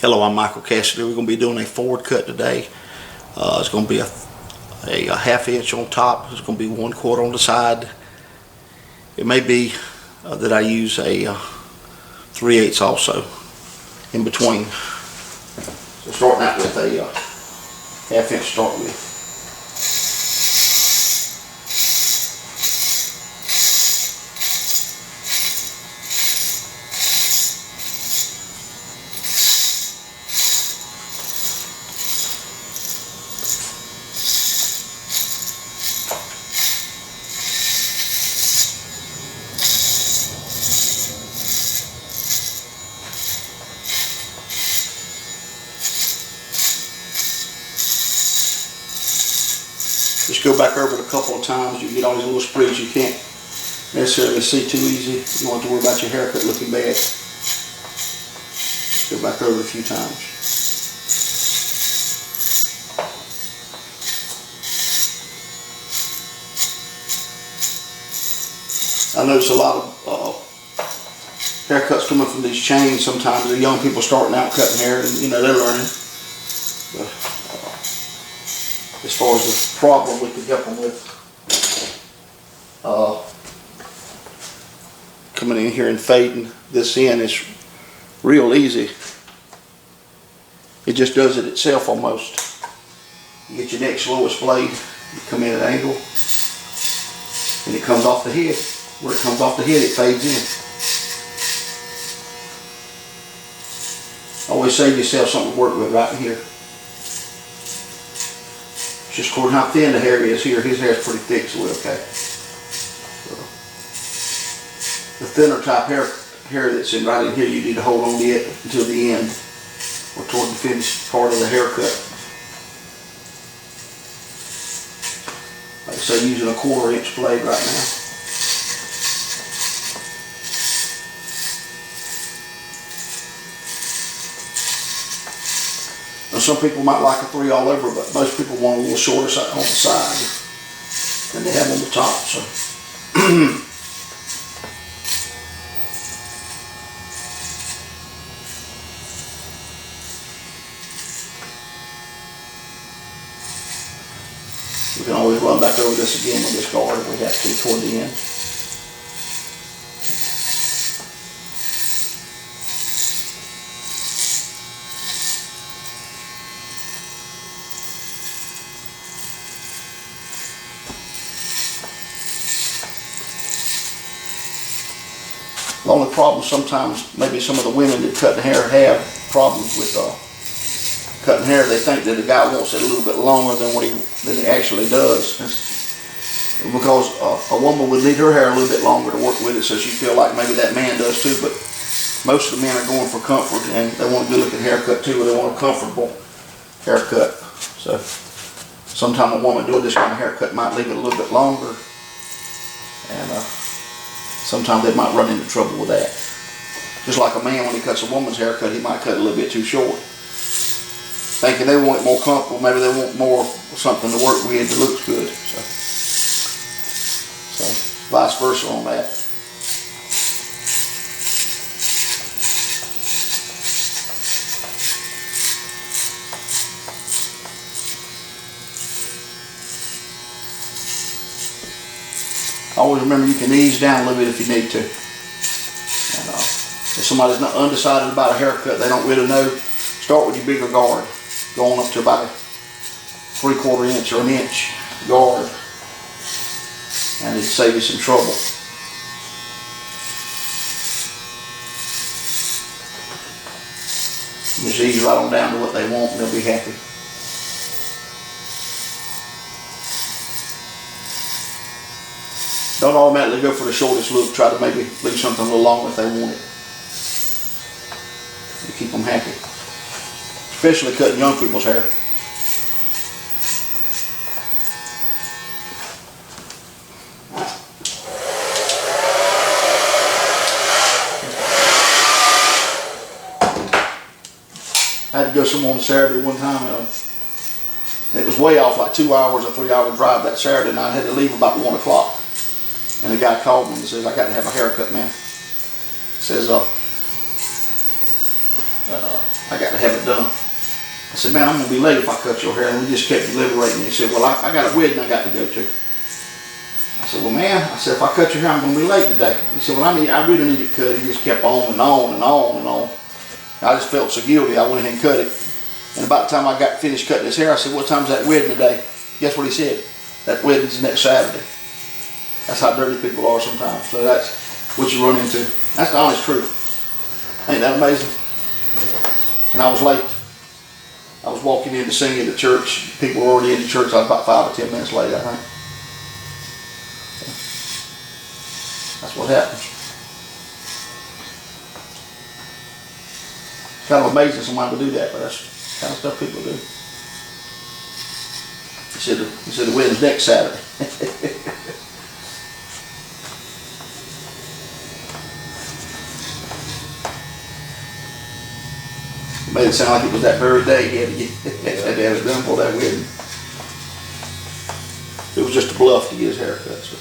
Hello, I'm Michael Cassidy. We're going to be doing a forward cut today. It's going to be a half inch on top. It's going to be 1/4 on the side. It may be that I use a 3/8 also in between. So starting out with a half inch to start with. Just go back over it a couple of times. You get all these little spreads you can't necessarily see too easy. You don't have to worry about your haircut looking bad. Just go back over it a few times. I notice a lot of haircuts coming from these chains. Sometimes the young people starting out cutting hair, and they're learning. But, as far as the problem we could help them with, coming in here and fading this in is real easy. It just does it itself almost. You get your next lowest blade, you come in at an angle, and it comes off the head. Where it comes off the head, it fades in. Always save yourself something to work with right in here. Just according how thin the hair is here. His hair is pretty thick, so we're okay. So, the thinner type hair that's in right in here, you need to hold on to it until the end, or toward the finished part of the haircut. Like I say, using a 1/4 inch blade right now. Some people might like a 3 all over, but most people want a little shorter on the side than they have on the top. So, we can always run back over this again with this guard if we have to toward the end. The only problem sometimes, maybe some of the women that cut hair have problems with cutting hair. They think that the guy wants it a little bit longer than than he actually does. Because a woman would need her hair a little bit longer to work with it, so she feel like maybe that man does too. But most of the men are going for comfort, and they want a good looking haircut too, or they want a comfortable haircut. So sometimes a woman doing this kind of haircut might leave it a little bit longer, and sometimes they might run into trouble with that. Just like a man, when he cuts a woman's haircut, he might cut it a little bit too short. Thinking they want it more comfortable, maybe they want more something to work with that looks good. So vice versa on that. Always remember you can ease down a little bit if you need to. And if somebody's not undecided about a haircut, they don't really know, start with your bigger guard, going up to about a 3/4 inch or an inch guard, and it'll save you some trouble. Just ease right on down to what they want, and they'll be happy. Don't automatically go for the shortest look. Try to maybe leave something a little longer if they want it. You keep them happy. Especially cutting young people's hair. I had to go somewhere on Saturday one time. It was way off, like 2 hours or 3 hour drive that Saturday night. I had to leave about 1 o'clock. And the guy called me and says, I got to have a haircut, man. Says, I got to have it done. I said, man, I'm going to be late if I cut your hair. And we just kept deliberating. He said, well, I got a wedding I got to go to. I said, well, man, I said, if I cut your hair, I'm going to be late today. He said, well, I really need it cut. He just kept on and on and on and on. I just felt so guilty. I went ahead and cut it. And about the time I got finished cutting his hair, I said, what time's that wedding today? Guess what he said? That wedding's next Saturday. That's how dirty people are sometimes. So that's what you run into. That's the honest truth. Ain't that amazing? And I was late. I was walking in to sing at the church. People were already in the church. I was about 5 or 10 minutes late, I think. That's what happens. It's kind of amazing somebody would do that, but that's the kind of stuff people do. He said the wedding's next Saturday. Made it sound like it was that very day he had to have it done for that wedding. It was just a bluff to get his hair cut. So.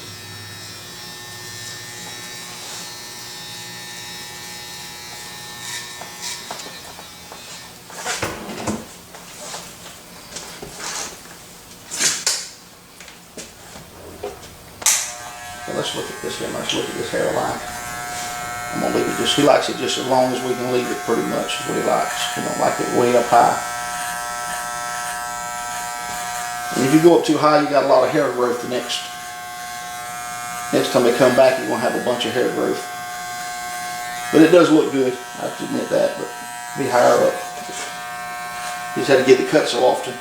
Okay, let's look at this here. Let's look at this hairline. I'm going to leave it just, he likes it just as long as we can leave it pretty much is what he likes. He don't like it way up high. And if you go up too high, you got a lot of hair growth the next time they come back, you're going to have a bunch of hair growth. But it does look good, I have to admit that, but be higher up. You just had to get it cut so often.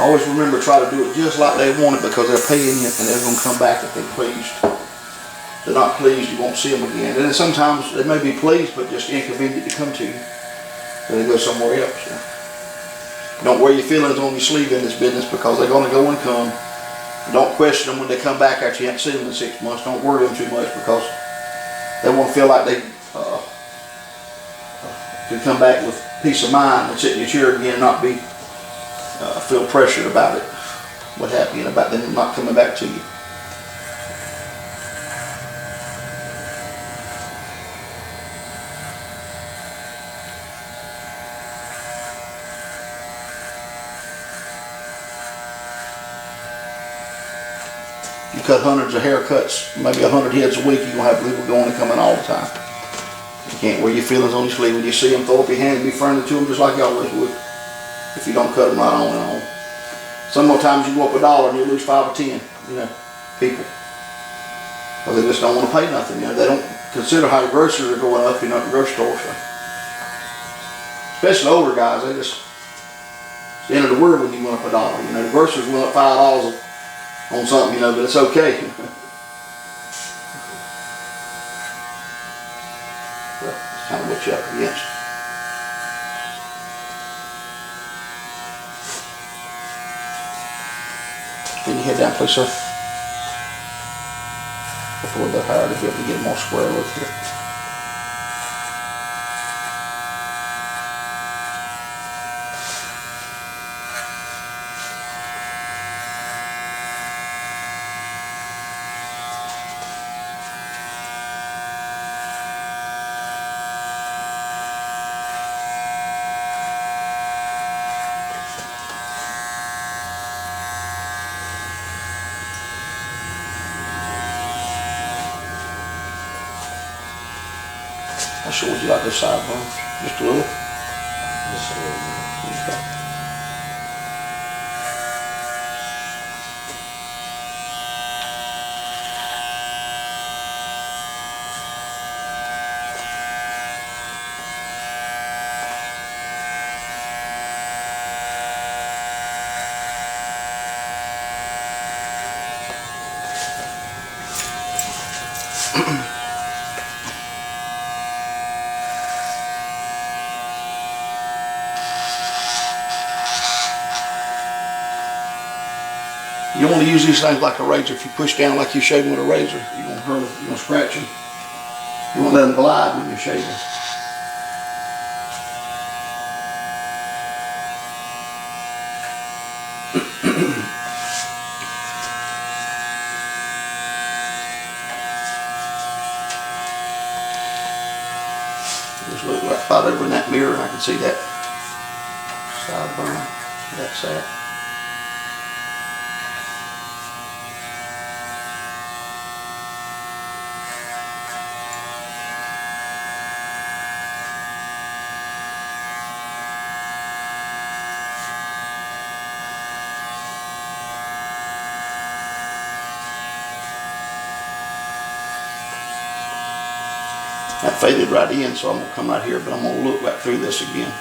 Always remember, try to do it just like they want it because they're paying you and they're going to come back if they're pleased. If they're not pleased, you won't see them again. And then sometimes they may be pleased, but just inconvenient to come to you. So they go somewhere else. So don't wear your feelings on your sleeve in this business because they're going to go and come. Don't question them when they come back after you haven't seen them in 6 months. Don't worry them too much because they want to feel like they can come back with peace of mind and sit in your chair again and not be feel pressured about it, what have you, and about them not coming back to you. You cut hundreds of haircuts, maybe 100 heads a week, you're going to have people going and coming all the time. You can't wear your feelings on your sleeve. When you see them, throw up your hand and be friendly to them just like you always would. If you don't cut them right on and on. Some more times you go up $1 and you lose 5 or 10, people. Because they just don't want to pay nothing. They don't consider how the groceries are going up, at the grocery store. So. Especially older guys, they just, it's the end of the world when you went up $1. The groceries went up $5 on something, but it's okay. That's kind of what you're up against. Bring your head down, please, sir. Up a little bit higher to be able to get a more square look here. How short would you like this side, bro? Just a little? Just a little. Okay. You want to use these things like a razor. If you push down like you're shaving with a razor, you're going to hurt them, you're going to scratch them. You want to let them glide when you're shaving. Look right about over in that mirror, and I can see that sideburn. That's that. That faded right in, so I'm going to come right here, but I'm going to look back through this again.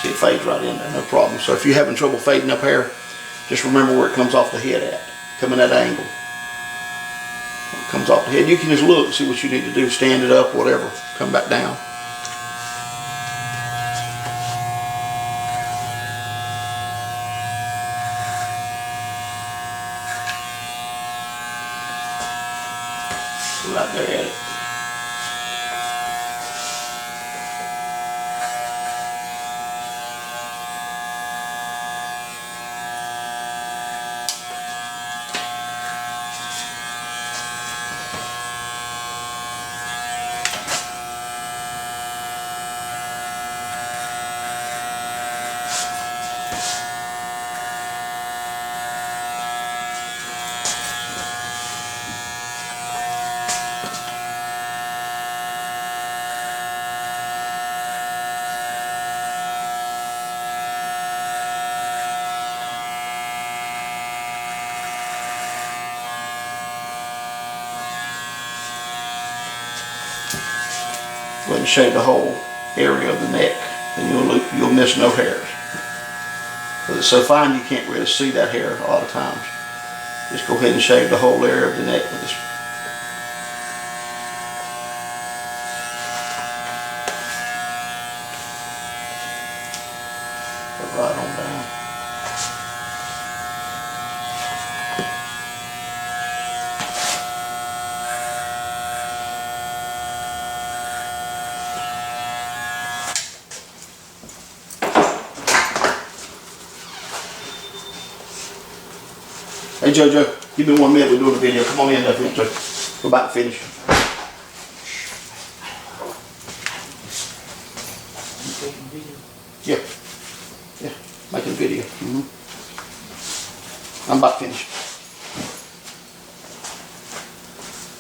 See, it fades right in there, no problem. So if you're having trouble fading up hair, just remember where it comes off the head at. Coming at an angle. When it comes off the head, you can just look and see what you need to do. Stand it up, whatever. Come back down. Right there at it. Go ahead and shave the whole area of the neck, and you'll miss no hairs. Because it's so fine you can't really see that hair a lot of times. Just go ahead and shave the whole area of the neck with this. Go right on down. Hey JoJo, give me 1 minute, we're doing a video. Come on in there, JoJo. We're about to finish. Yeah. Yeah, making a video. I'm about to finish.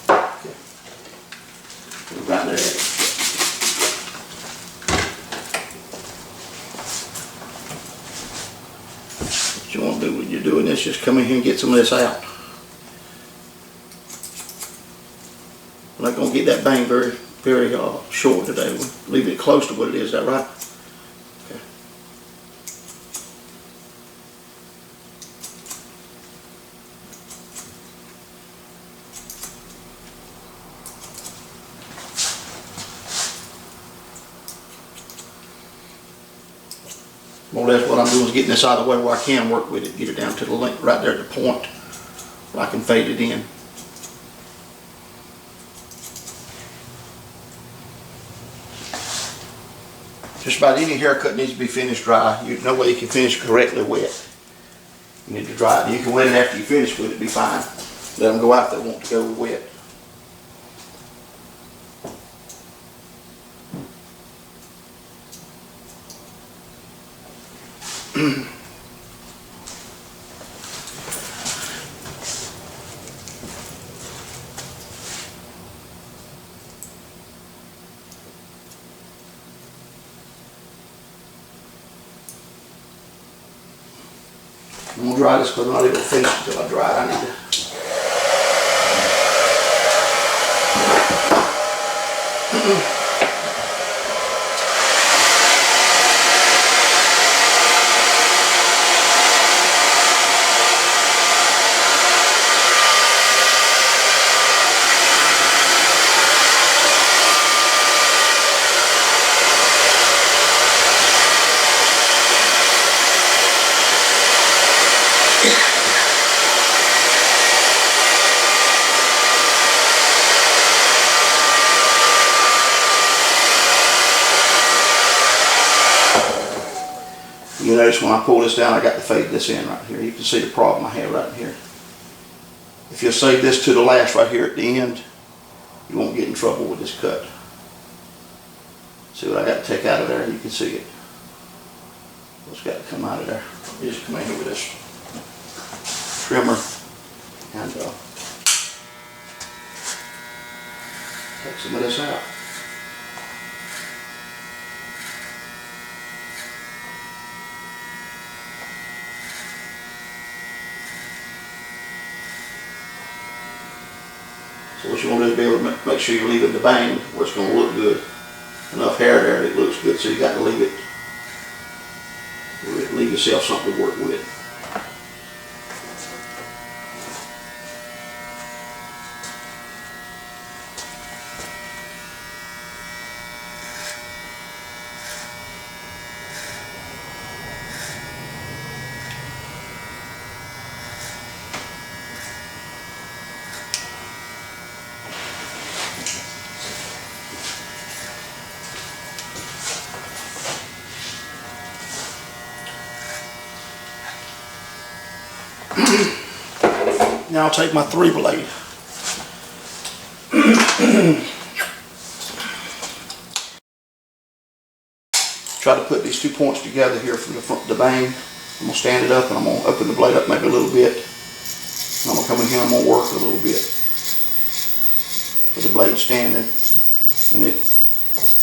Okay. Right there. What you want to do when you're doing this, just come in here and get some of this out. We're not going to get that bang very short today. We'll leave it close to what it is. Is that right? Okay. More or less what I'm doing is getting this out of the way where I can work with it, get it down to the length right there at the point where I can fade it in. Just about any haircut needs to be finished dry. There's no way you can finish correctly wet. You need to dry it. You can wet it after you finish with it, be fine. Let them go out if they want to go wet. I'm going to dry this because I'm not able to finish until I dry it. I need to. You notice when I pull this down, I got to fade this in right here. You can see the problem I have right here. If you'll save this to the last right here at the end, you won't get in trouble with this cut. See what I got to take out of there? You can see it. What's got to come out of there? You just come in here with this trimmer and take some of this out. So what you want to do is be able to make sure you're leaving the bang where it's going to look good. Enough hair there that it looks good, so you got to leave it. Leave yourself something to work with. Now I'll take my 3-blade. Try to put these 2 points together here from the front of the bang. I'm going to stand it up and I'm going to open the blade up maybe a little bit. And I'm going to come in here and I'm going to work a little bit with the blade standing. And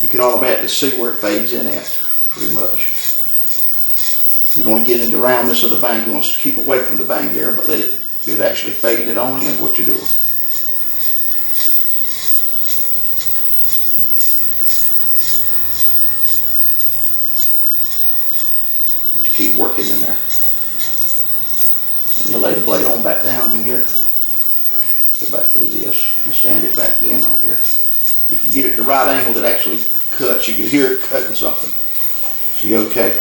you can automatically see where it fades in at, pretty much. You don't want to get into the roundness of the bang. You want to keep away from the bang area, but let it actually fade it on in what you're doing. But you keep working in there. And you lay the blade on back down in here. Go back through this and stand it back in right here. You can get it the right angle that actually cuts. You can hear it cutting something. So you're okay.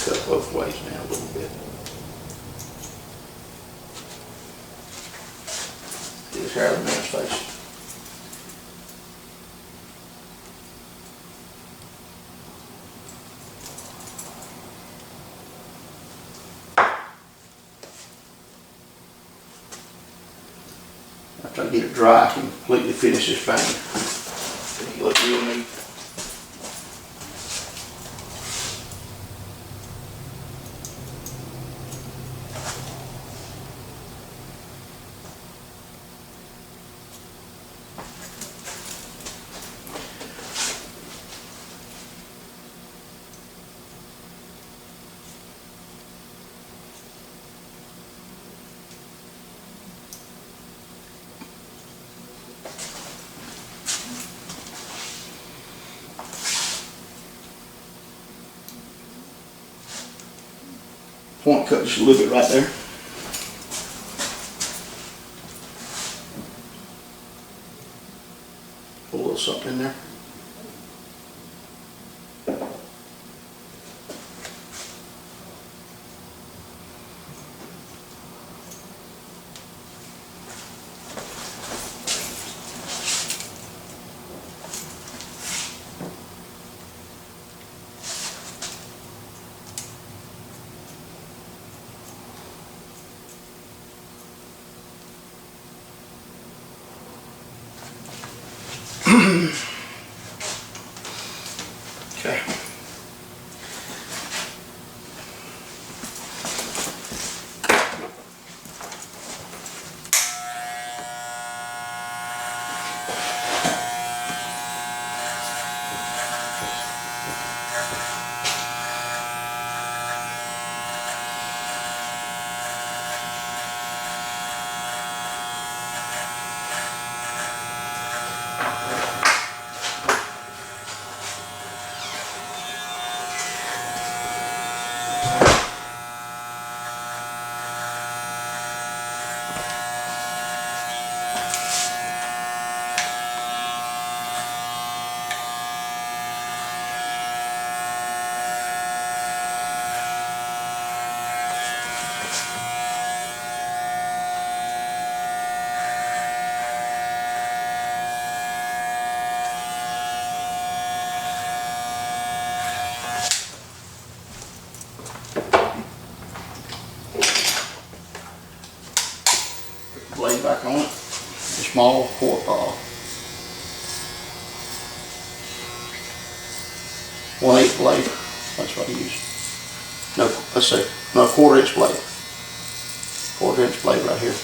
Cut both ways now a little bit. Get his hair out of the man's face. After I get it dry, I can completely finish this bang. It'll look real neat. Point cut just a little bit right there. Put a little something in there. blade back on it. A small quarter, 1/8 blade. That's what I use. No, let's see. No, 1/4 inch blade. 1/4 inch blade right here.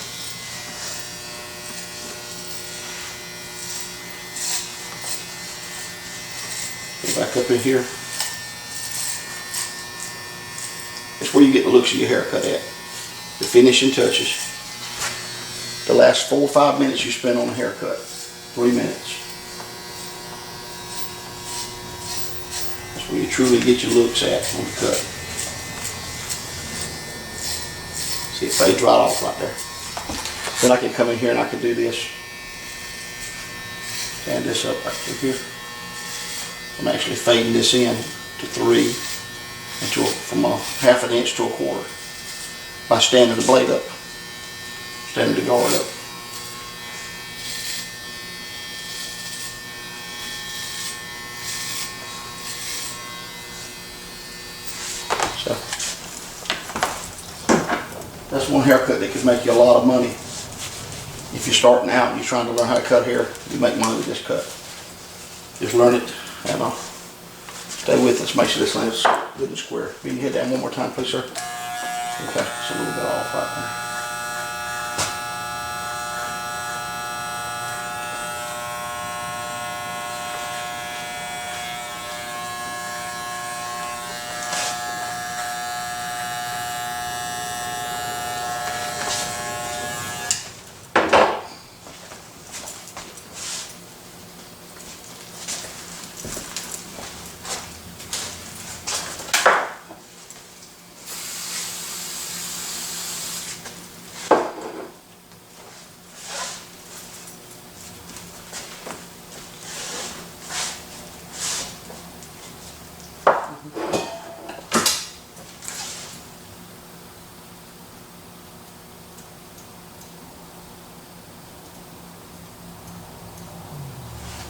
Go back up in here. That's where you get the looks of your haircut at. The finishing touches. The last 4 or 5 minutes you spend on a haircut. 3 minutes. That's where you truly get your looks at on the cut. See, it fades right off right there. Then I can come in here and I can do this. Stand this up right through here. I'm actually fading this in to 3 and from a 1/2 inch to 1/4 by standing the blade up, standing the guard up. So that's one haircut that could make you a lot of money. If you're starting out and you're trying to learn how to cut hair, you make money with this cut. Just learn it and stay with us. Make sure this thing's good and square. Can you hit that one more time, please, sir? Okay, it's a little bit off right there.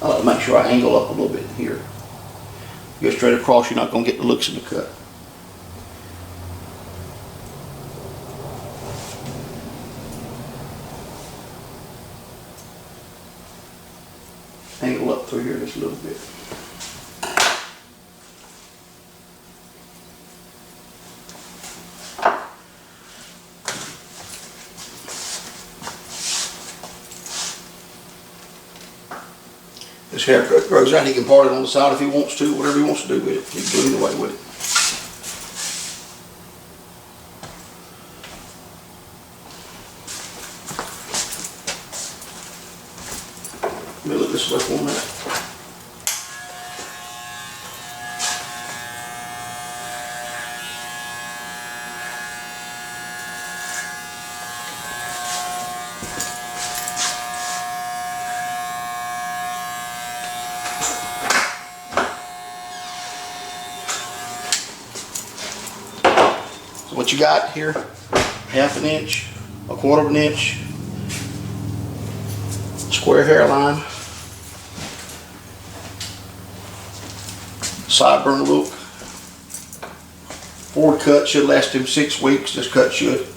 I like to make sure I angle up a little bit here. Go straight across, you're not going to get the looks in the cut. Angle up through here just a little bit. This haircut grows out. He can part it on the side if he wants to, whatever he wants to do with it. He can do either way with it. Let me look this way for a minute. What you got here, 1/2 inch, 1/4 inch, square hairline, sideburn look, forward cut should last him 6 weeks, this cut should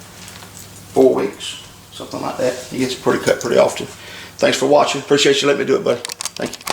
4 weeks, something like that. He gets a pretty cut pretty often. Thanks for watching, appreciate you letting me do it, buddy. Thank you.